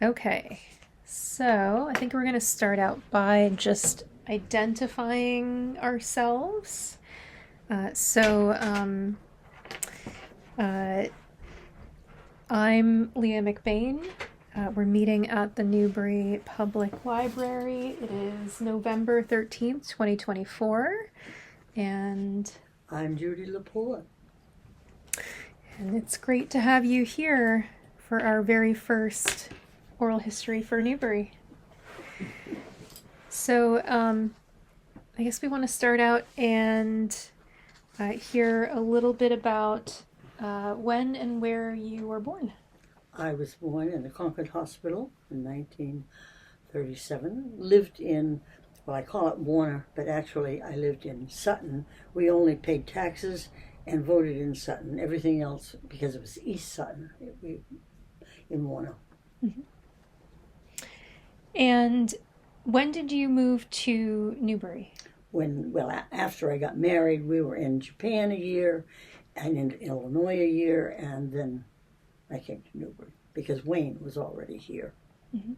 Okay, so I think we're going to start out by just identifying ourselves. So, uh, I'm Leah McBain. We're meeting at the Newbury Public Library. It is November 13th, 2024, and I'm Judy LaPorte. it's great to have you here for our very first oral history for Newbury. So, I guess we want to start out and hear a little bit about when and where you were born. I was born in the Concord Hospital in 1937. Lived in, well, I call it Warner, but actually I lived in Sutton. We only paid taxes and voted in Sutton. Everything else, because it was East Sutton, in Warner. Mm-hmm. And when did you move to Newbury? After I got married, we were in Japan a year and in Illinois a year, and then I came to Newbury because Wayne was already here. Mm-hmm.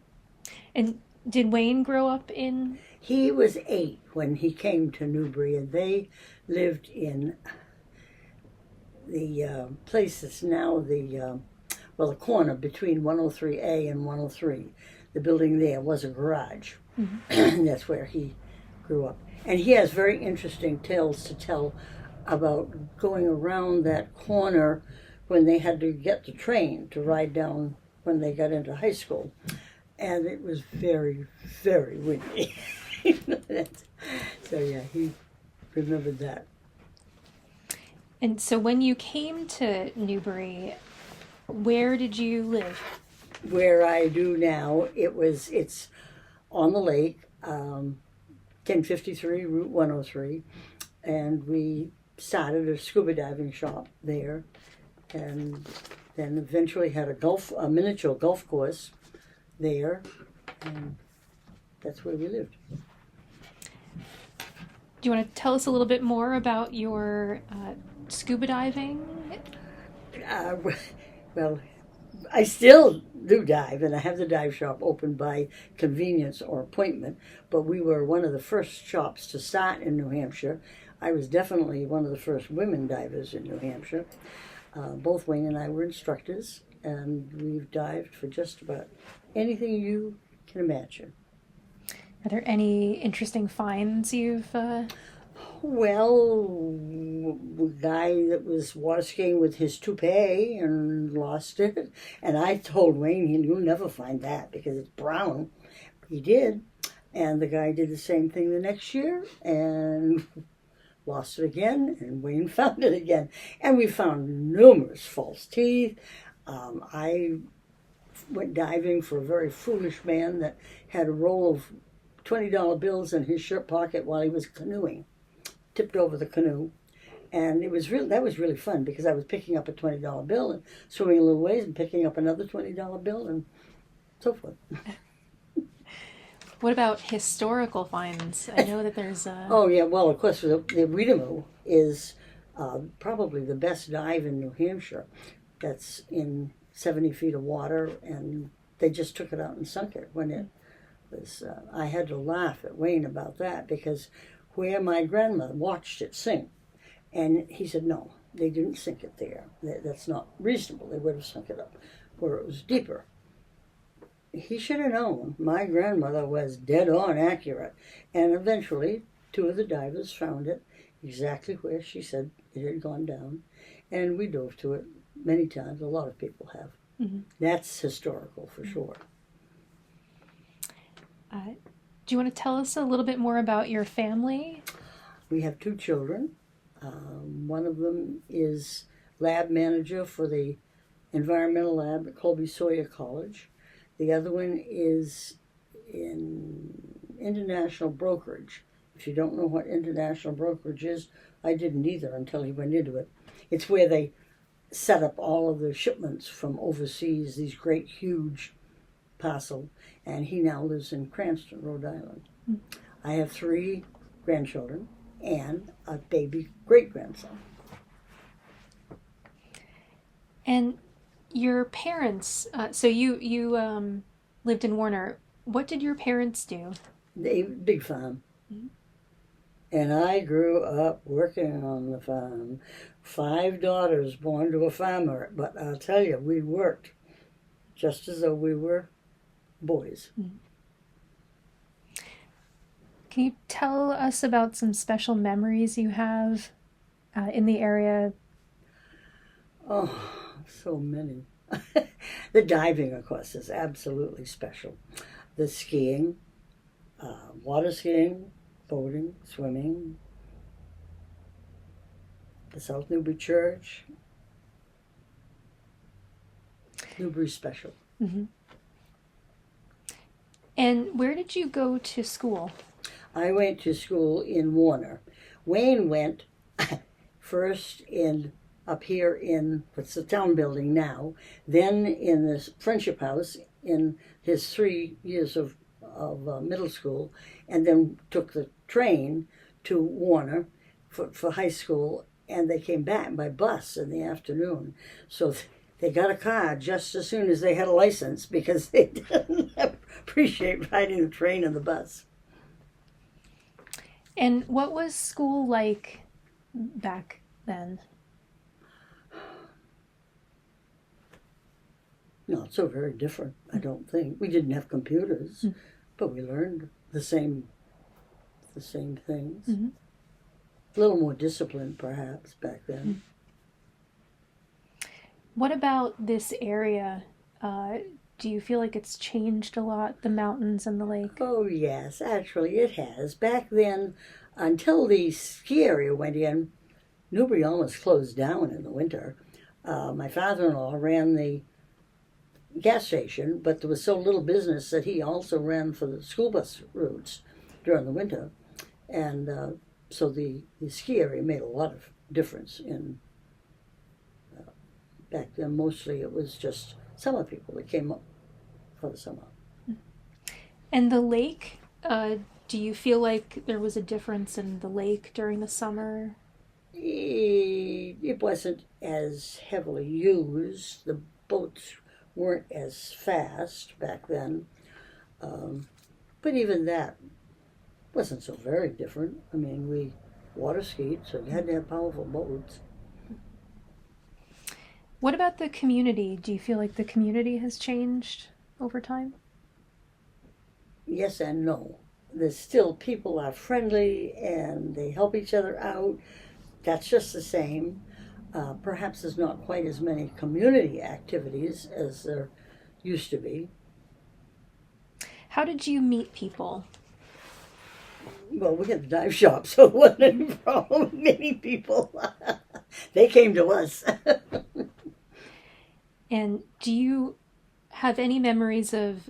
And did Wayne grow up in? He was 8 when he came to Newbury, and they lived in the place that's now the corner between 103A and 103. The building there was a garage. Mm-hmm. And that's where he grew up. And he has very interesting tales to tell about going around that corner when they had to get the train to ride down when they got into high school. And it was very, very windy. So yeah, he remembered that. And so when you came to Newbury, where did you live? Where I do now, it's on the lake, 1053 Route 103, and we started a scuba diving shop there, and then eventually had a miniature golf course there, and that's where we lived. Do you want to tell us a little bit more about your scuba diving? Uh, well, I still do dive, and I have the dive shop open by convenience or appointment, but we were one of the first shops to start in New Hampshire. I was definitely one of the first women divers in New Hampshire. Both Wayne and I were instructors, and we've dived for just about anything you can imagine. Are there any interesting finds you've? Well, the guy that was water skiing with his toupee and lost it. And I told Wayne, you'll never find that because it's brown. He did. And the guy did the same thing the next year and lost it again. And Wayne found it again. And we found numerous false teeth. I went diving for a very foolish man that had a roll of $20 bills in his shirt pocket while he was canoeing. Tipped over the canoe, and that was really fun because I was picking up a $20 bill and swimming a little ways and picking up another $20 bill and so forth. What about historical finds? I know that there's a... Oh yeah, well of course the Weedamoo is probably the best dive in New Hampshire. That's in 70 feet of water, and they just took it out and sunk it when it was. I had to laugh at Wayne about that because where my grandmother watched it sink. And he said, no, they didn't sink it there. That's not reasonable. They would have sunk it up where it was deeper. He should have known. My grandmother was dead on accurate. And eventually, 2 of the divers found it exactly where she said it had gone down. And we dove to it many times. A lot of people have. Mm-hmm. That's historical for sure. Do you want to tell us a little bit more about your family? We have 2 children. One of them is lab manager for the environmental lab at Colby Sawyer College. The other one is in international brokerage. If you don't know what international brokerage is, I didn't either until he went into it. It's where they set up all of the shipments from overseas, these great, huge parcel, and he now lives in Cranston, Rhode Island. Mm-hmm. I have 3 grandchildren and a baby great-grandson. And your parents, so you lived in Warner. What did your parents do? They big farm. And I grew up working on the farm. 5 daughters born to a farmer, but I'll tell you, we worked just as though we were boys. Can you tell us about some special memories you have in the area? Oh, so many. The diving, of course, is absolutely special. The skiing, water skiing, boating, swimming, the South Newbury Church, Newbury Special. Mm-hmm. And where did you go to school? I went to school in Warner. Wayne went first up here in what's the town building now, then in this Friendship House in his 3 years of middle school, and then took the train to Warner for high school, and they came back by bus in the afternoon. So they got a car just as soon as they had a license because they didn't appreciate riding the train and the bus. And what was school like back then? Not so very different, I don't think. We didn't have computers, but we learned the same things. Mm-hmm. A little more disciplined, perhaps, back then. What about this area? Do you feel like it's changed a lot, the mountains and the lake? Oh, yes, actually it has. Back then, until the ski area went in, Newbury almost closed down in the winter. My father-in-law ran the gas station, but there was so little business that he also ran for the school bus routes during the winter. And so the ski area made a lot of difference in back then. Mostly it was just summer people that came up for the summer. And the lake, do you feel like there was a difference in the lake during the summer? It wasn't as heavily used. The boats weren't as fast back then. But even that wasn't so very different. I mean, we water skied, so you had to have powerful boats. What about the community? Do you feel like the community has changed over time? Yes and no. There's still people are friendly and they help each other out. That's just the same. Perhaps there's not quite as many community activities as there used to be. How did you meet people? Well, we had the dive shop, so it wasn't any problem with many people. They came to us. And do you have any memories of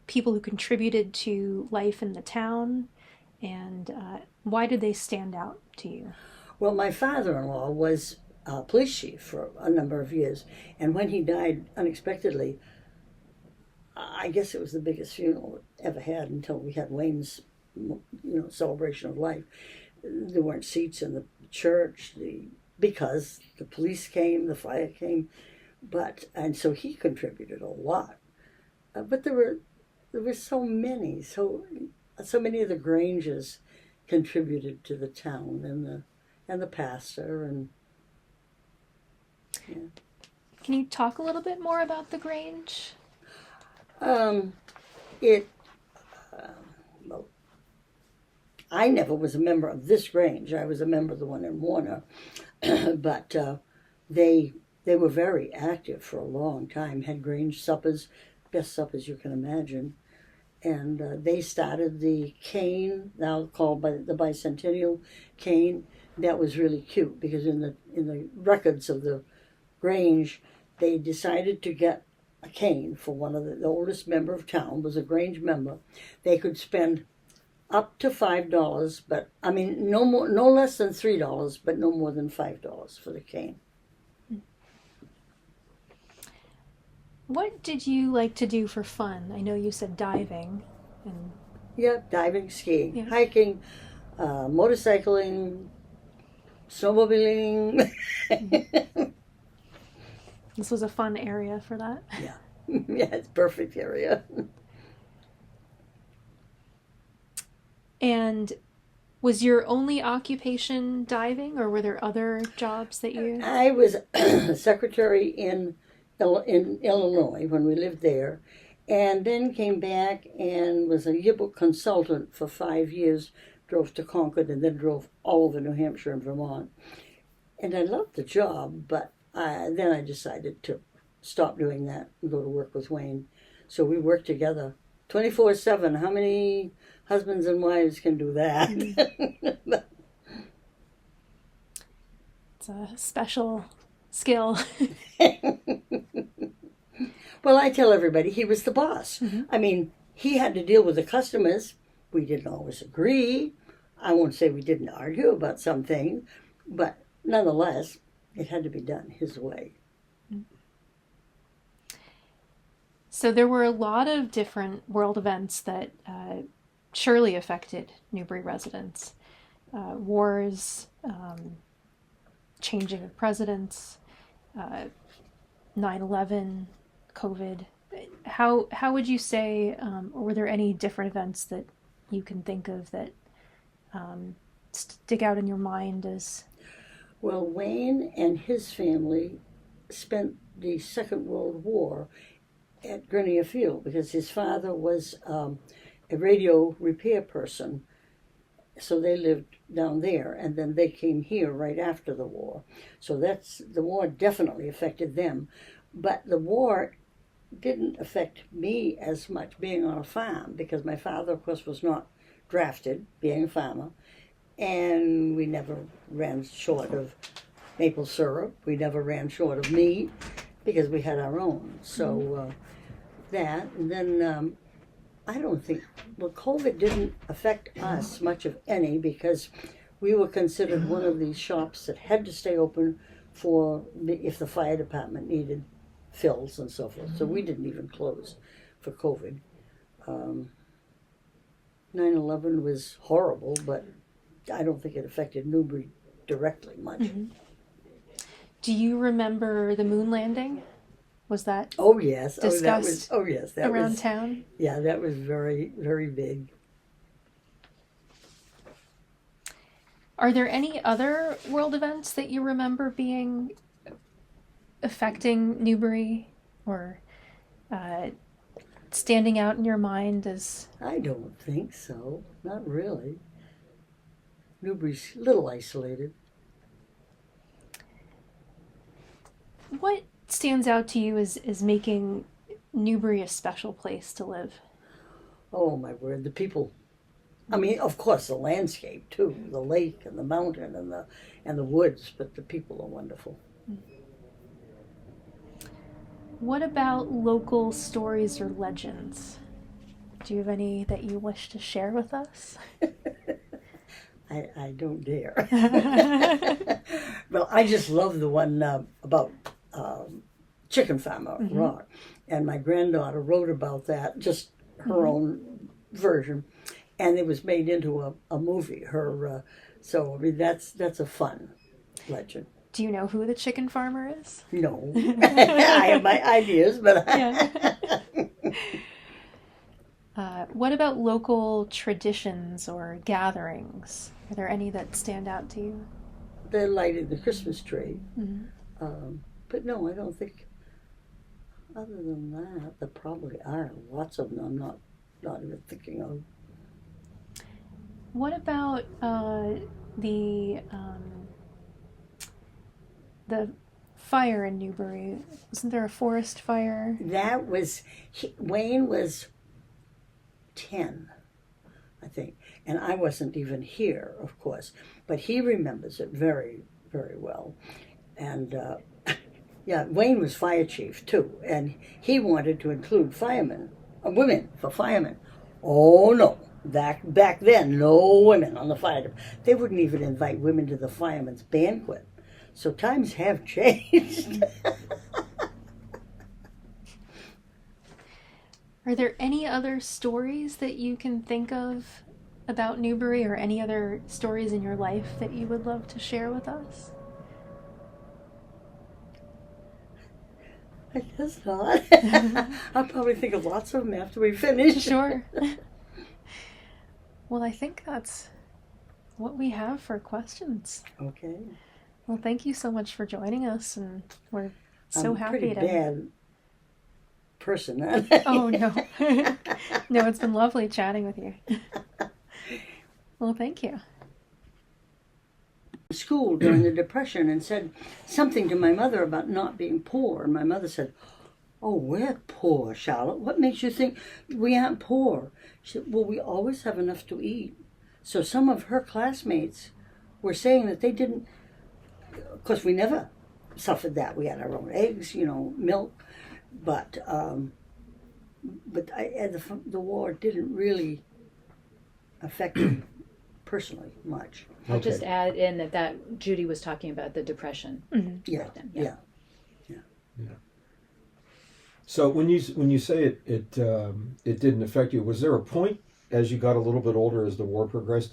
people who contributed to life in the town? And why did they stand out to you? Well, my father-in-law was police chief for a number of years, and when he died unexpectedly, I guess it was the biggest funeral ever had until we had Wayne's, celebration of life. There weren't seats in the church because the police came, the fire came, and so he contributed a lot. But there were so many, so many of the Granges contributed to the town and the pastor and. Yeah. Can you talk a little bit more about the Grange? I never was a member of this Grange. I was a member of the one in Warner, but they were very active for a long time. Had Grange suppers, best suppers you can imagine, and they started the cane, now called by the Bicentennial cane. That was really cute because in the records of the Grange, they decided to get a cane for one of the oldest member of town was a Grange member. They could spend up to $5, but I mean no less than $3, but no more than $5 for the cane. What did you like to do for fun? I know you said diving. Yeah, diving, skiing, hiking, motorcycling, snowmobiling. This was a fun area for that. Yeah, Yeah, it's perfect area. And was your only occupation diving, or were there other jobs that you? I was secretary in Illinois when we lived there, and then came back and was a yearbook consultant for 5 years. Drove to Concord and then drove all over New Hampshire and Vermont. And I loved the job, but then I decided to stop doing that and go to work with Wayne. So we worked together 24/7. How many husbands and wives can do that? It's a special skill. Well, I tell everybody he was the boss. Mm-hmm. I mean, he had to deal with the customers. We didn't always agree. I won't say we didn't argue about some things, but nonetheless, it had to be done his way. So there were a lot of different world events that surely affected Newbury residents. Wars, changing of presidents, 9/11, COVID. How would you say, or were there any different events that you can think of that stick out in your mind as? Well, Wayne and his family spent the Second World War at Grenier Field because his father was a radio repair person. So they lived down there, and then they came here right after the war. So the war definitely affected them. But the war didn't affect me as much being on a farm because my father, of course, was not drafted, being a farmer. And we never ran short of maple syrup. We never ran short of meat because we had our own. So that, and then I don't think, well, COVID didn't affect us much of any because we were considered one of these shops that had to stay open for if the fire department needed fills and so forth. So we didn't even close for COVID. 9/11 was horrible, but I don't think it affected Newbury directly much. Mm-hmm. Do you remember the moon landing? Was that Oh yes, discussed that around was, town? yeah, that was very, very big. Are there any other world events that you remember being affecting Newbury or standing out in your mind as? I don't think so. Not really. Newbury's a little isolated. What stands out to you as making Newbury a special place to live? Oh my word, the people. I mean, of course, the landscape too, the lake and the mountain and the woods, but the people are wonderful. What about local stories or legends? Do you have any that you wish to share with us? I don't dare. Well, I just love the one about Chicken Farmer Rock. And my granddaughter wrote about that, just her own version. And it was made into a movie. So I mean, that's a fun legend. Do you know who the chicken farmer is? No. I have my ideas, but Yeah. What about local traditions or gatherings? Are there any that stand out to you? they lighted the Christmas tree. Mm-hmm. But no, I don't think, other than that, there probably are lots of them I'm not even thinking of. What about the fire in Newbury? Wasn't there a forest fire? That was, Wayne was 10, I think, and I wasn't even here, of course, but he remembers it very, very well. And yeah, Wayne was fire chief too, and he wanted to include firemen, women for firemen. Oh no, back then, no women on the fire department. They wouldn't even invite women to the firemen's banquet. So times have changed. Are there any other stories that you can think of about Newbury, or any other stories in your life that you would love to share with us? I guess not. I'll probably think of lots of them after we finish. Sure. Well, I think that's what we have for questions. Okay. Well, thank you so much for joining us, and we're so I'm happy pretty to. bad person. Oh, no. No, it's been lovely chatting with you. Well, thank you. School during the Depression and said something to my mother about not being poor. And my mother said, "Oh, we're poor, Charlotte. What makes you think we aren't poor?" She said, "Well, we always have enough to eat." So some of her classmates were saying that they didn't, of course, we never suffered that. We had our own eggs, milk. But the war didn't really affect me personally much. I'll just add in that Judy was talking about the Depression. Mm-hmm. Yeah, right then. yeah. So when you say it didn't affect you, was there a point as you got a little bit older, as the war progressed?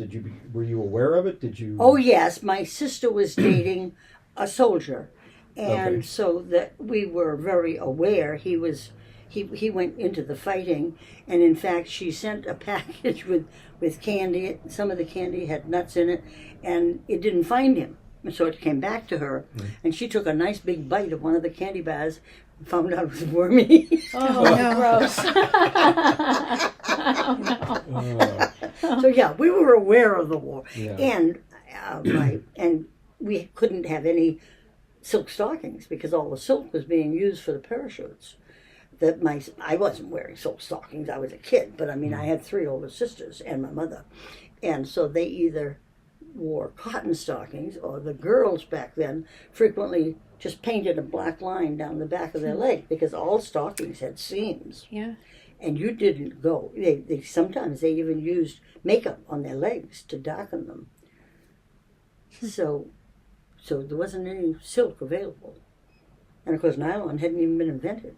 Were you aware of it? Did you? Oh yes, my sister was dating a soldier, and Okay. so that we were very aware. He went into the fighting, and in fact, she sent a package with candy. Some of the candy had nuts in it, and it didn't find him. And so it came back to her, and she took a nice big bite of one of the candy bars and found out it was wormy. Oh, no. gross. Oh, no. So yeah, we were aware of the war, Yeah. and we couldn't have any silk stockings because all the silk was being used for the parachutes. I wasn't wearing silk stockings. I was a kid, but I mean, I had 3 older sisters and my mother, and so they either wore cotton stockings, or the girls back then frequently just painted a black line down the back of their leg because all stockings had seams. Yeah. And you didn't go. They sometimes they even used makeup on their legs to darken them. So there wasn't any silk available, and of course nylon hadn't even been invented.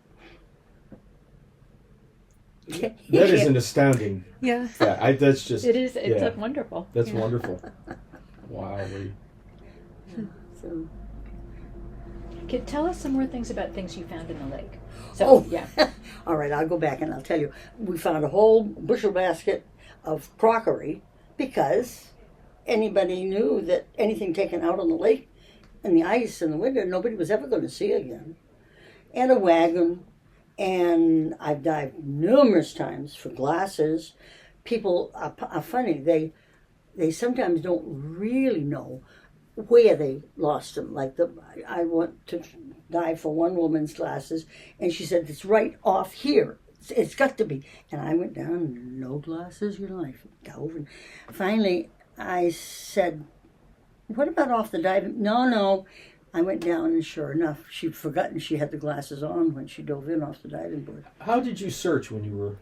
That is an astounding Yeah. fact. That's just. It is. It's yeah, wonderful. That's Yeah. wonderful. Wow. So, Tell us some more things about things you found in the lake. So, oh, yeah. All right, I'll go back and I'll tell you. We found a whole bushel basket of crockery because anybody knew that anything taken out on the lake in the ice in the winter, nobody was ever going to see again. And a wagon. And I've dived numerous times for glasses. People are funny. They sometimes don't really know where they lost them. Like I went to dive for one woman's glasses, and she said, "It's right off here. It's got to be." And I went down, no glasses, I dove. And finally, I said, "What about off the diving?" No. I went down, and sure enough, she'd forgotten she had the glasses on when she dove in off the diving board. How did you search when you were?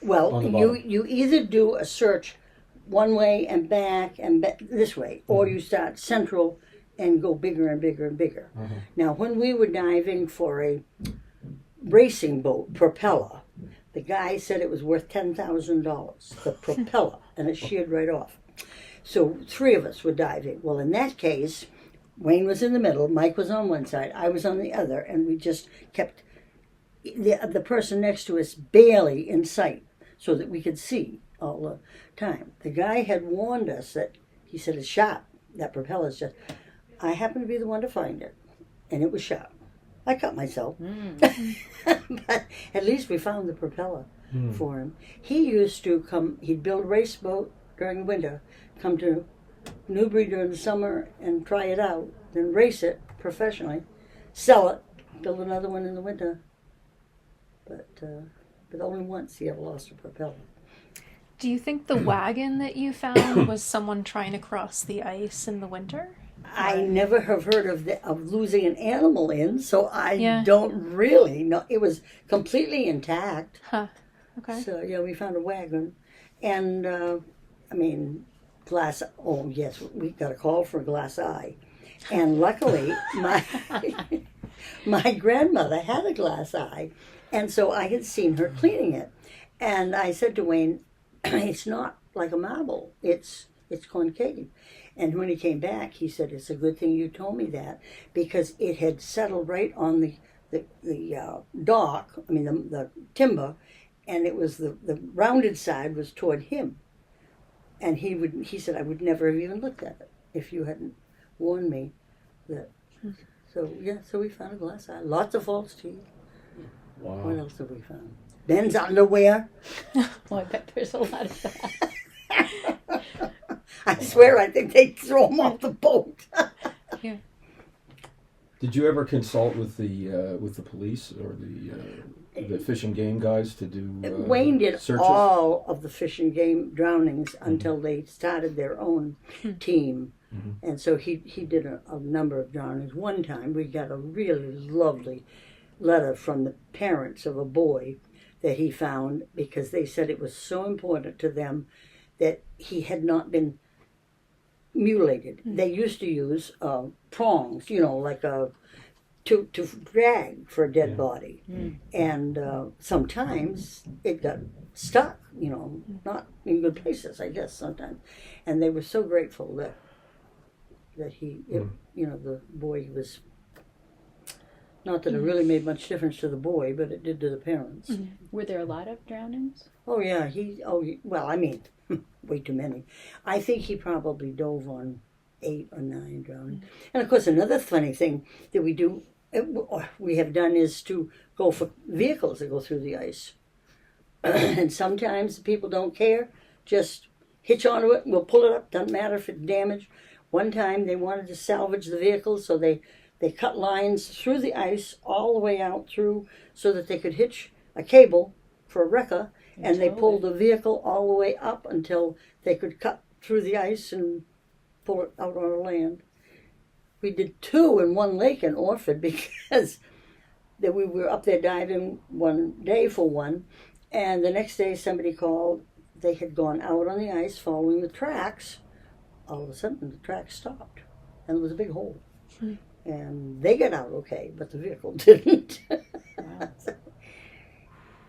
Well, On the bottom. you either do a search one way and back this way, or you start central and go bigger and bigger and bigger. Uh-huh. Now, when we were diving for a racing boat propeller, the guy said it was worth $10,000, the propeller, and it sheared right off. So 3 of us were diving. Well, in that case, Wayne was in the middle, Mike was on one side, I was on the other, and we just kept the person next to us barely in sight so that we could see all the time. The guy had warned us that, he said, it's sharp, that propeller's just, I happened to be the one to find it, and it was sharp. I cut myself. But at least we found the propeller for him. He used to come, he'd build a race boat during the winter, come to Newbury during the summer and try it out, then race it professionally, sell it, build another one in the winter. But only once he ever lost a propeller. Do you think the wagon that you found was someone trying to cross the ice in the winter? I never have heard of losing an animal in, so I Yeah. don't really know. It was completely intact. Huh. Okay. So yeah, we found a wagon, and glass. Oh yes, we got a call for a glass eye, and luckily my grandmother had a glass eye, and so I had seen her cleaning it, and I said to Wayne, "It's not like a marble. It's concave." And when he came back, he said, "It's a good thing you told me that, because it had settled right on the the dock, I mean the timber, and it was the rounded side was toward him. And he said, I would never have even looked at it if you hadn't warned me that. So we found a glass eye. Lots of false teeth. Wow. What else have we found? Ben's underwear. Oh, I bet there's a lot of that. I swear, I think they throw him off the boat. Yeah. Did you ever consult with the police or the fish and game guys to do Wayne did searches? all of the fish and game drownings until they started their own team. Mm-hmm. And so he did a number of drownings. One time we got a really lovely letter from the parents of a boy that he found because they said it was so important to them that he had not been mutilated. They used to use prongs, like to drag for a dead body. And sometimes it got stuck, not in good places, I guess, sometimes. And they were so grateful that the boy was, not that it really made much difference to the boy, but it did to the parents. Were there a lot of drownings? Oh yeah, well, I mean, way too many. I think he probably dove on 8 or 9 drownings. And of course, another funny thing that we have done is to go for vehicles that go through the ice. And sometimes people don't care, just hitch onto it, we'll pull it up, doesn't matter if it's damaged. One time they wanted to salvage the vehicle, so they cut lines through the ice all the way out through so that they could hitch a cable for a wrecker, and they pulled the vehicle all the way up until they could cut through the ice and pull it out on land. We did 2 in one lake in Orford because we were up there diving one day for one, and the next day somebody called. They had gone out on the ice following the tracks. All of a sudden the tracks stopped and there was a big hole. And they got out okay, but the vehicle didn't. Wow.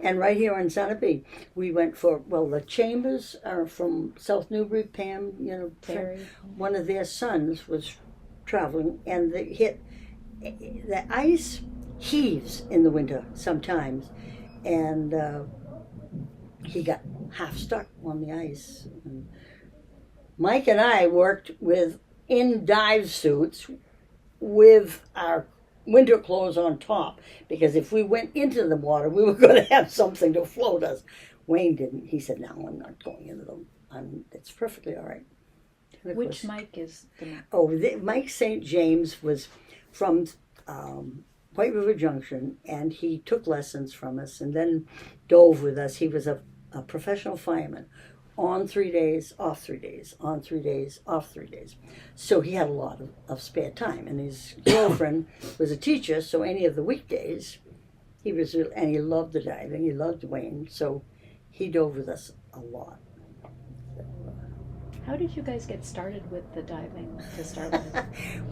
And right here on Sunapee, we went for, the Chambers are from South Newbury, Pam, Terry. one of their sons was traveling, and the ice heaves in the winter sometimes, and he got half stuck on the ice. And Mike and I worked in dive suits with our winter clothes on top, because if we went into the water, we were going to have something to float us. Wayne didn't. He said, "No, I'm not going into them. It's perfectly all right." Which Mike is the Mike? Oh, Mike St. James was from White River Junction, and he took lessons from us and then dove with us. He was a professional fireman. On 3 days, off 3 days, on 3 days, off 3 days. So he had a lot of spare time. And his girlfriend was a teacher, so any of the weekdays, and he loved the diving, he loved Wayne, so he dove with us a lot. How did you guys get started with the diving to start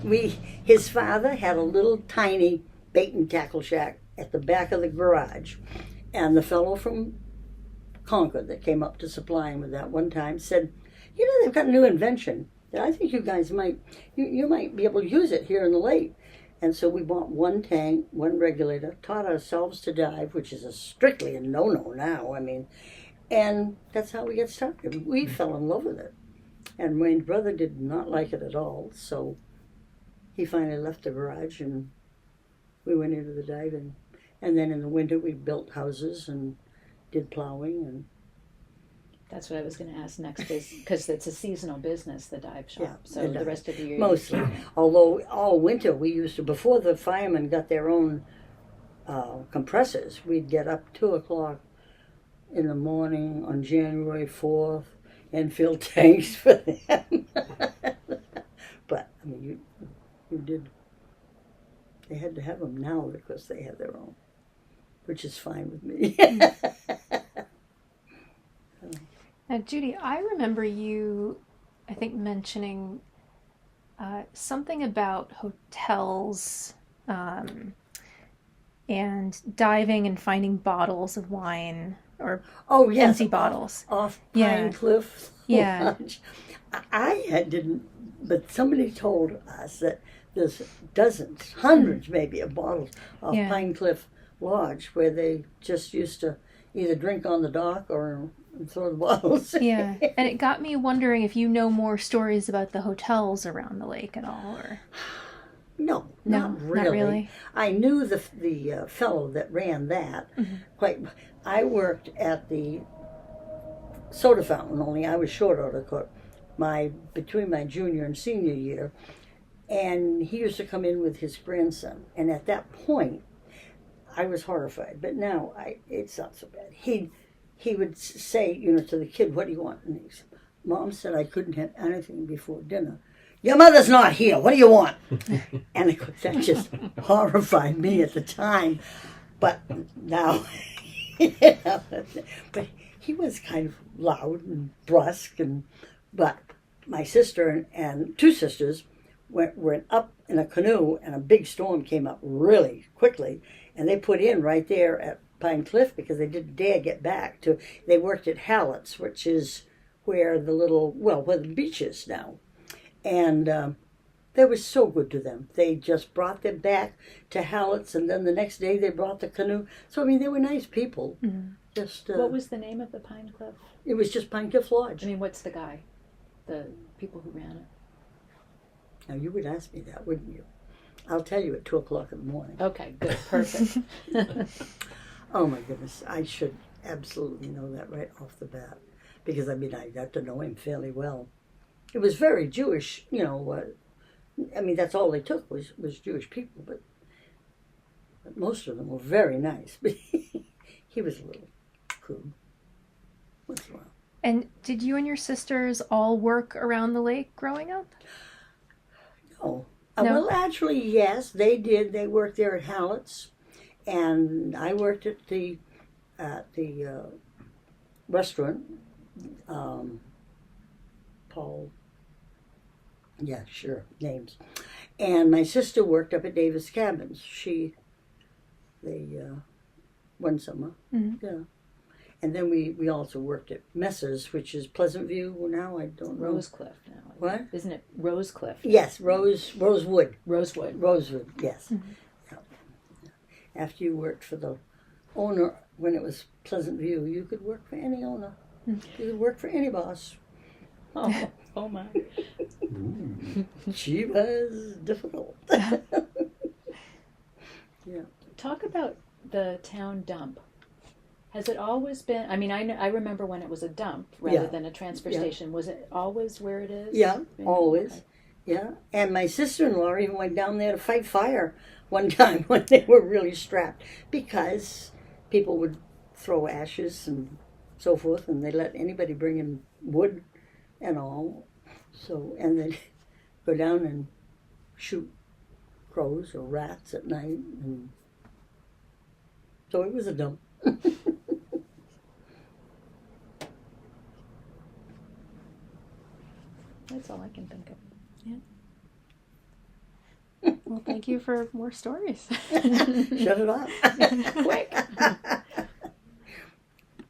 with? His father had a little tiny bait and tackle shack at the back of the garage, and the fellow from Concord that came up to supply him with that one time said, they've got a new invention that I think you guys might be able to use it here in the lake. And so we bought one tank, one regulator, taught ourselves to dive, which is strictly a no-no now, and that's how we get started. We fell in love with it. And Wayne's brother did not like it at all, so he finally left the garage and we went into the diving. And then in the winter we built houses and did plowing. And that's what I was going to ask next, because it's a seasonal business, the dive shop. So the rest of the year, mostly. Although all winter we used to, before the firemen got their own compressors, we'd get up 2:00 in the morning on January 4th and fill tanks for them. But you did. They had to have them now because they have their own, which is fine with me. Now, Judy, I remember you, I think, mentioning something about hotels and diving and finding bottles of wine or empty bottles. Off Pine Cliff. Yeah. I didn't, but somebody told us that there's dozens, hundreds maybe of bottles off Yeah. Pine Cliff Lodge where they just used to either drink on the dock or throw the bottles. Yeah, and it got me wondering if you know more stories about the hotels around the lake at all, or No, no, not really. not really. I knew the fellow that ran that. Quite. I worked at the soda fountain. Only I was short order cook. Between my junior and senior year, and he used to come in with his grandson. And at that point, I was horrified. But now it's not so bad. He would say, to the kid, "What do you want?" And he said, "Mom said I couldn't have anything before dinner." "Your mother's not here. What do you want?" And of course, that just horrified me at the time. But now, but he was kind of loud and brusque. But my sister and two sisters went up in a canoe, and a big storm came up really quickly. And they put in right there at Pine Cliff because they didn't dare get back. They worked at Hallett's, which is where where the beach is now. And they were so good to them. They just brought them back to Hallett's, and then the next day they brought the canoe. So, I mean, they were nice people. Mm-hmm. Just What was the name of the Pine Cliff? It was just Pine Cliff Lodge. I mean, what's the guy? The people who ran it? Now, you would ask me that, wouldn't you? I'll tell you at 2 o'clock in the morning. Okay, good, perfect. Oh, my goodness. I should absolutely know that right off the bat. Because, I mean, I got to know him fairly well. It was very Jewish, I mean, that's all they took was Jewish people, but most of them were very nice. But he was a little crude once in a while. And did you and your sisters all work around the lake growing up? No. No? Well, actually, yes, they did. They worked there at Hallett's, and I worked at the restaurant. Paul. Yeah, sure, names. And my sister worked up at Davis Cabins. One summer, yeah. And then we also worked at Messrs, which is Pleasant View now. I don't know. Rosecliff now. What? Isn't it Rosecliff? Yes, Rosewood. Rosewood. Yes. Yeah. After you worked for the owner, when it was Pleasant View, you could work for any owner. You could work for any boss. Oh my. She was difficult. Yeah. Talk about the town dump. Has it always been? I mean, I remember when it was a dump rather than a transfer station. Was it always where it is? Yeah, always. Okay. Yeah, and my sister-in-law even went down there to fight fire one time when they were really strapped because people would throw ashes and so forth, and they let anybody bring in wood and all. So, and they'd go down and shoot crows or rats at night, and so it was a dump. That's all I can think of. Well, thank you for more stories. Shut it off. Quick.